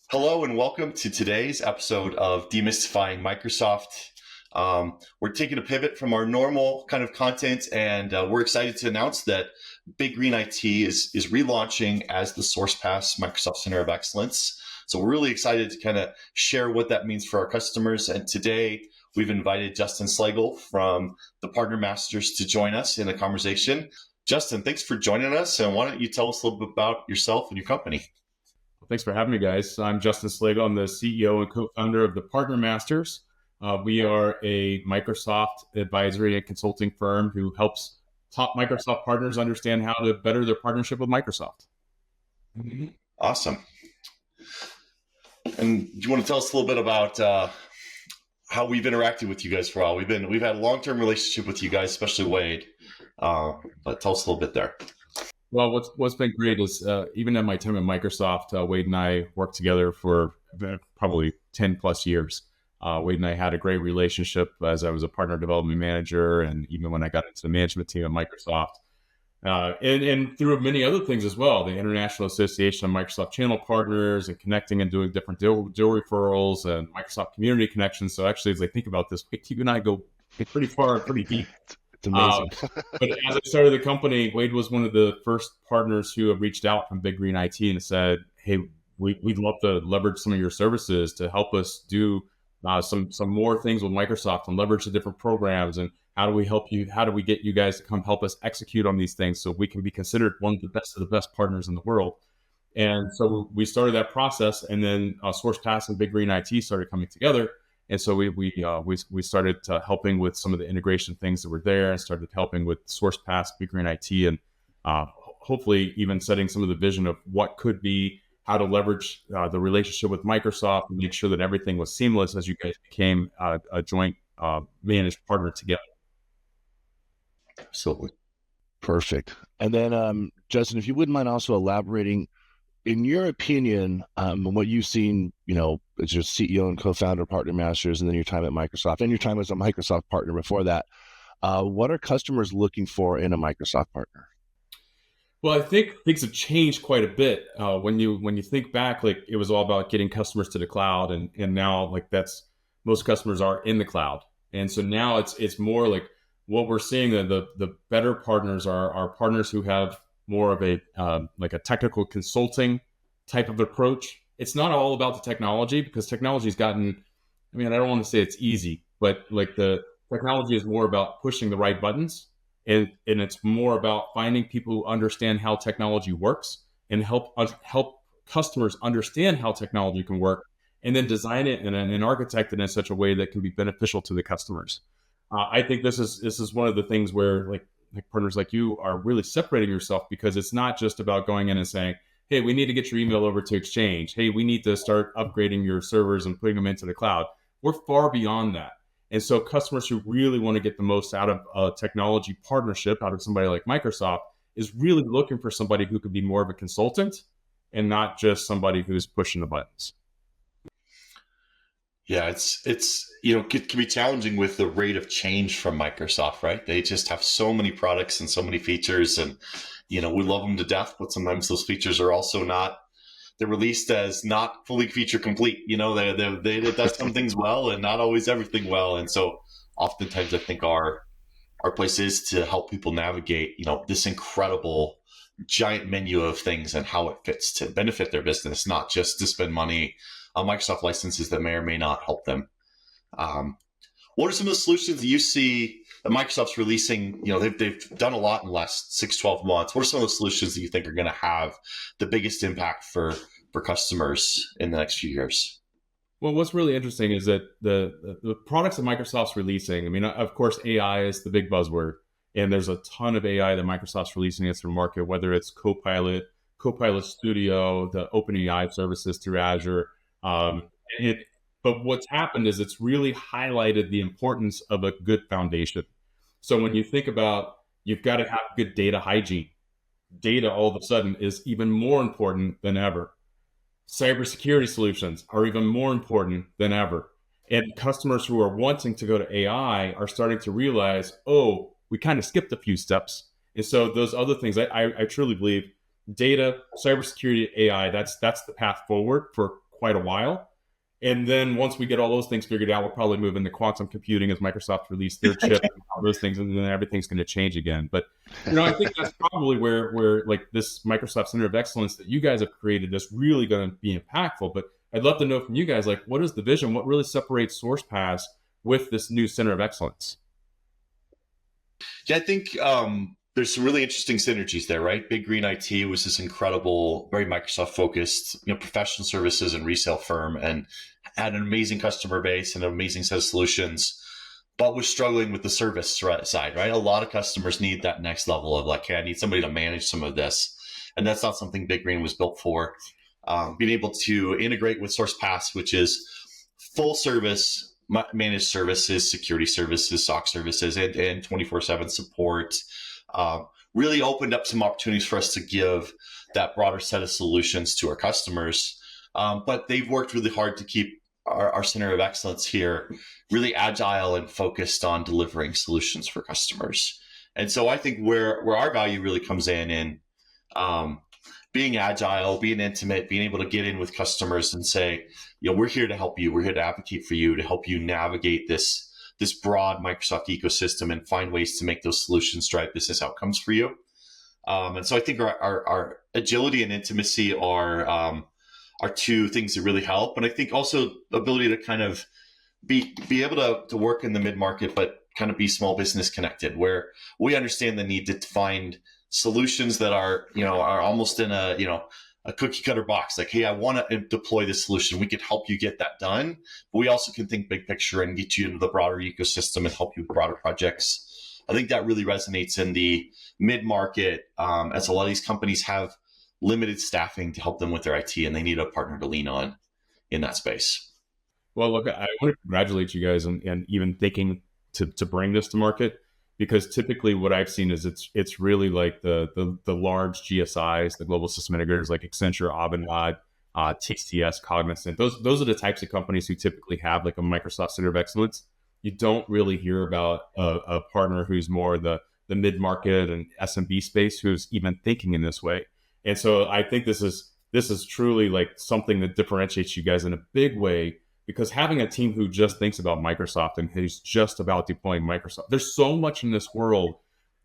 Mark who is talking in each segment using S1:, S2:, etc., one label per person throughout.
S1: Hello and welcome to today's episode of Demystifying Microsoft. We're taking a pivot from our normal kind of content, and we're excited to announce that Big Green IT is relaunching as the Sourcepass Microsoft Center of Excellence. So we're really excited to kind of share what that means for our customers. And today we've invited Justin Slagle from the Partner Masters to join us in a conversation. Justin, thanks for joining us. And why don't you tell us a little bit about yourself and your company?
S2: Thanks for having me, guys. I'm Justin Slagle. I'm the CEO and co-founder of the Partner Masters. We are a Microsoft advisory and consulting firm who helps top Microsoft partners understand how to better their partnership with Microsoft.
S1: Awesome. And do you want to tell us a little bit about how we've interacted with you guys for a while? We've had a long-term relationship with you guys, especially Wade. But tell us a little bit there.
S2: Well, what's been great is even at my time at Microsoft, Wade and I worked together for probably 10 plus years. Wade and I had a great relationship as I was a partner development manager, and even when I got into the management team at Microsoft, and through many other things as well, the International Association of Microsoft Channel Partners, and connecting and doing different deal referrals and Microsoft Community Connections. So actually, as I think about this, you and I go pretty far and pretty deep.
S3: It's amazing.
S2: But as I started the company, Wade was one of the first partners who have reached out from Big Green IT and said, "Hey, we'd love to leverage some of your services to help us do some more things with Microsoft and leverage the different programs. And how do we help you? How do we get you guys to come help us execute on these things so we can be considered one of the best partners in the world?" And so we started that process, and then Sourcepass and Big Green IT started coming together. And so we started helping with some of the integration things that were there, and started helping with Sourcepass, Big Green IT, and hopefully even setting some of the vision of what could be, how to leverage the relationship with Microsoft and make sure that everything was seamless as you guys became a joint managed partner together.
S1: Absolutely.
S3: Perfect. And then, Justin, if you wouldn't mind also elaborating, in your opinion, what you've seen, as your CEO and co-founder of Partner Masters, and then your time at Microsoft and your time as a Microsoft partner before that, what are customers looking for in a Microsoft partner?
S2: Well, I think things have changed quite a bit. When you think back, like it was all about getting customers to the cloud, and now like most customers are in the cloud, and so now it's more like what we're seeing that the better partners are partners who have more of a like a technical consulting type of approach. It's not all about the technology, because technology's gotten, I mean, I don't want to say it's easy, but like the technology is more about pushing the right buttons, and it's more about finding people who understand how technology works and help customers understand how technology can work, and then design it and architect it in such a way that can be beneficial to the customers. I think this is one of the things where like partners like you are really separating yourself, because it's not just about going in and saying, "Hey, we need to get your email over to Exchange. Hey, we need to start upgrading your servers and putting them into the cloud." We're far beyond that. And so customers who really want to get the most out of a technology partnership, out of somebody like Microsoft, is really looking for somebody who could be more of a consultant and not just somebody who's pushing the buttons.
S1: Yeah, it's it can be challenging with the rate of change from Microsoft, right? They just have so many products and so many features, and we love them to death, but sometimes those features are also they're released as not fully feature complete. They do some things well and not always everything well. And so oftentimes I think our place is to help people navigate, this incredible giant menu of things and how it fits to benefit their business, not just to spend money on Microsoft licenses that may or may not help them. What are some of the solutions that you see that Microsoft's releasing? They've done a lot in the last 6-12 months. What are some of the solutions that you think are going to have the biggest impact for customers in the next few years?
S2: Well, what's really interesting is that the products that Microsoft's releasing, I mean, of course, AI is the big buzzword, and there's a ton of AI that Microsoft's releasing into the market, whether it's Copilot Studio, the OpenAI services through Azure. But what's happened is it's really highlighted the importance of a good foundation. So when you think about, you've got to have good data hygiene. Data all of a sudden is even more important than ever. Cybersecurity solutions are even more important than ever. And customers who are wanting to go to AI are starting to realize, oh, we kind of skipped a few steps. And so those other things, I truly believe data, cybersecurity, AI, that's the path forward for quite a while. And then once we get all those things figured out, we'll probably move into quantum computing as Microsoft released their chip and all those things, and then everything's going to change again. But I think that's probably where like this Microsoft Center of Excellence that you guys have created is really going to be impactful. But I'd love to know from you guys, like, what is the vision? What really separates Sourcepass with this new Center of Excellence?
S1: Yeah, I think there's some really interesting synergies there, right? Big Green IT was this incredible, very Microsoft focused, professional services and resale firm, and had an amazing customer base and an amazing set of solutions, but was struggling with the service side, right? A lot of customers need that next level of like, hey, I need somebody to manage some of this. And that's not something Big Green was built for. Being able to integrate with Sourcepass, which is full service, managed services, security services, SOC services, and 24/7 support, really opened up some opportunities for us to give that broader set of solutions to our customers. But they've worked really hard to keep our Center of Excellence here really agile and focused on delivering solutions for customers. And so I think where our value really comes in being agile, being intimate, being able to get in with customers and say, we're here to help you. We're here to advocate for you, to help you navigate this broad Microsoft ecosystem and find ways to make those solutions drive business outcomes for you. And so I think our agility and intimacy are two things that really help. And I think also the ability to kind of be able to work in the mid-market, but kind of be small business connected, where we understand the need to find solutions that are almost in a cookie cutter box. Like, hey, I want to deploy this solution. We could help you get that done. But we also can think big picture and get you into the broader ecosystem and help you with broader projects. I think that really resonates in the mid-market, as a lot of these companies have limited staffing to help them with their IT, and they need a partner to lean on in that space.
S2: Well, look, I want to congratulate you guys on even thinking to bring this to market, because typically what I've seen is it's really like the large GSIs, the global system integrators like Accenture, Avanade, TCS, Cognizant. Those are the types of companies who typically have like a Microsoft Center of Excellence. You don't really hear about a partner who's more the mid-market and SMB space who's even thinking in this way. And so I think this is truly like something that differentiates you guys in a big way, because having a team who just thinks about Microsoft and who's just about deploying Microsoft, there's so much in this world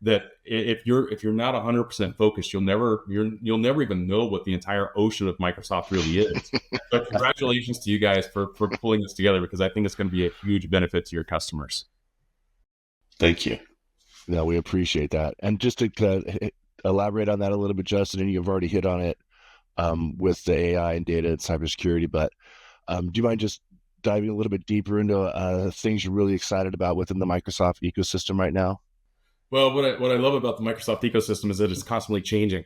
S2: that if you're not 100% focused, you'll never even know what the entire ocean of Microsoft really is. So congratulations to you guys for pulling this together, because I think it's going to be a huge benefit to your customers.
S1: Thank you.
S3: No, we appreciate that. And just to elaborate on that a little bit, Justin, and you've already hit on it with the AI and data and cybersecurity, but do you mind just diving a little bit deeper into things you're really excited about within the Microsoft ecosystem right now?
S2: Well, what I love about the Microsoft ecosystem is that it's constantly changing,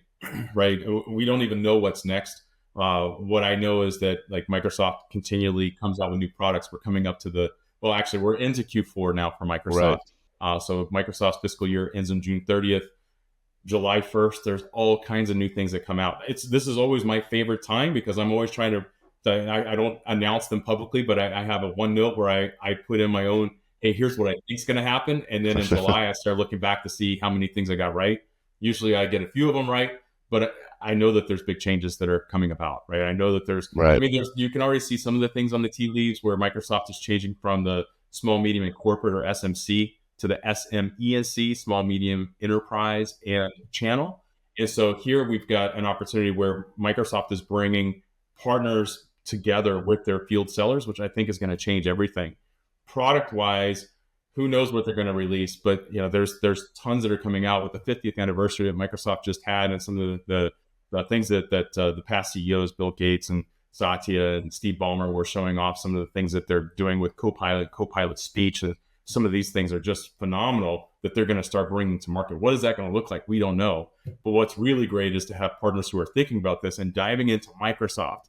S2: right? We don't even know what's next. What I know is that like Microsoft continually comes out with new products. We're coming up to we're into Q4 now for Microsoft. Right. So Microsoft's fiscal year ends on June 30th. July 1st, there's all kinds of new things that come out. This is always my favorite time, because I'm always trying to, I don't announce them publicly, but I have a OneNote where I put in my own, hey, here's what I think is going to happen. And then in July, I start looking back to see how many things I got right. Usually I get a few of them right, but I know that there's big changes that are coming about, right? I know that you can already see some of the things on the tea leaves where Microsoft is changing from the small, medium, and corporate, or SMC, to the SMENC, small, medium, enterprise, and channel. And so here we've got an opportunity where Microsoft is bringing partners together with their field sellers, which I think is going to change everything. Product-wise, who knows what they're going to release, but there's tons that are coming out with the 50th anniversary that Microsoft just had, and some of the things that the past CEOs, Bill Gates and Satya and Steve Ballmer, were showing off some of the things that they're doing with Copilot speech. Some of these things are just phenomenal that they're going to start bringing to market. What is that going to look like? We don't know. But what's really great is to have partners who are thinking about this and diving into Microsoft.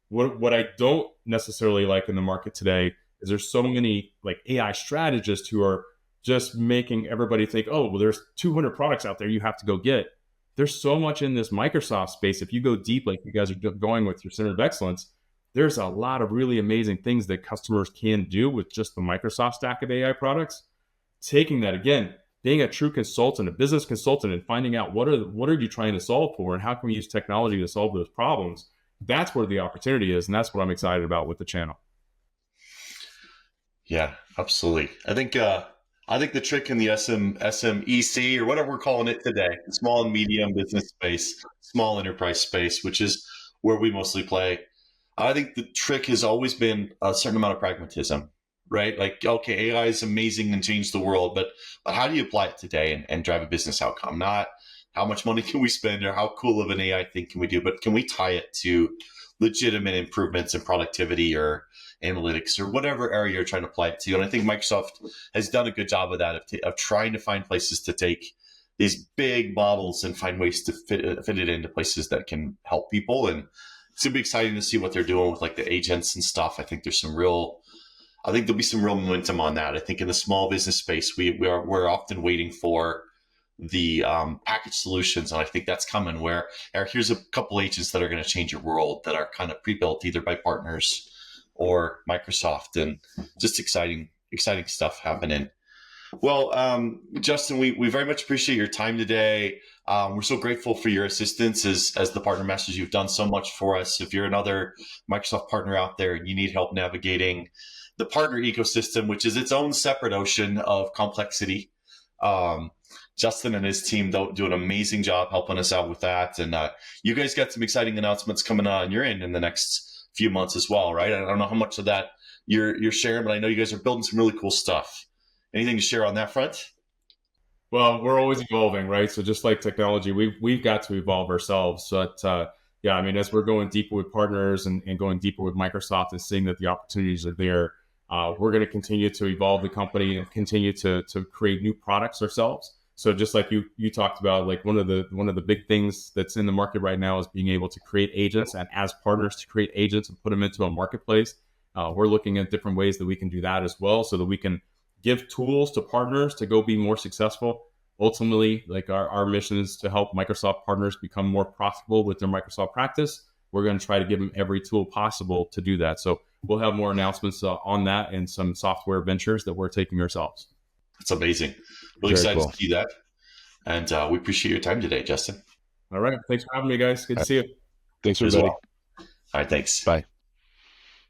S2: What I don't necessarily like in the market today is there's so many like AI strategists who are just making everybody think, oh, well, there's 200 products out there you have to go get. There's so much in this Microsoft space. If you go deep, like you guys are going with your Center of Excellence, there's a lot of really amazing things that customers can do with just the Microsoft stack of AI products. Taking that, again, being a true consultant, a business consultant, and finding out what are you trying to solve for, and how can we use technology to solve those problems. that's where the opportunity is. And that's what I'm excited about with the channel.
S1: Yeah, absolutely. I think the trick in the SMEC, or whatever we're calling it today, the small and medium business space, small enterprise space, which is where we mostly play. I think the trick has always been a certain amount of pragmatism, right? Like, okay, AI is amazing and changed the world, but how do you apply it today and drive a business outcome? Not how much money can we spend or how cool of an AI thing can we do, but can we tie it to legitimate improvements in productivity or analytics or whatever area you're trying to apply it to? And I think Microsoft has done a good job of that, of trying to find places to take these big models and find ways to fit it into places that can help people. And it's gonna be exciting to see what they're doing with like the agents and stuff. I think there'll be some real momentum on that. I think in the small business space, we're often waiting for the package solutions, and I think that's coming. Where here's a couple agents that are going to change your world that are kind of pre-built either by partners or Microsoft, and just exciting stuff happening. Well, Justin, we very much appreciate your time today. We're so grateful for your assistance as the partner masters. You've done so much for us. If you're another Microsoft partner out there and you need help navigating the partner ecosystem, which is its own separate ocean of complexity, Justin and his team do an amazing job helping us out with that. And you guys got some exciting announcements coming on your end in the next few months as well, right? I don't know how much of that you're sharing, but I know you guys are building some really cool stuff. Anything to share on that front?
S2: Well, we're always evolving, right? So just like technology, we've got to evolve ourselves. But yeah, I mean, as we're going deeper with partners and going deeper with Microsoft and seeing that the opportunities are there, we're going to continue to evolve the company and continue to create new products ourselves. So just like you talked about, like one of the big things that's in the market right now is being able to create agents, and as partners to create agents and put them into a marketplace. We're looking at different ways that we can do that as well, so that we can give tools to partners to go be more successful. Ultimately, like our mission is to help Microsoft partners become more profitable with their Microsoft practice. We're going to try to give them every tool possible to do that. So we'll have more announcements on that and some software ventures that we're taking ourselves.
S1: That's amazing. Really excited to see that. And we appreciate your time today, Justin.
S2: All right. Thanks for having me, guys. Good to see you.
S3: Thanks, everybody.
S1: All right. Thanks.
S3: Bye.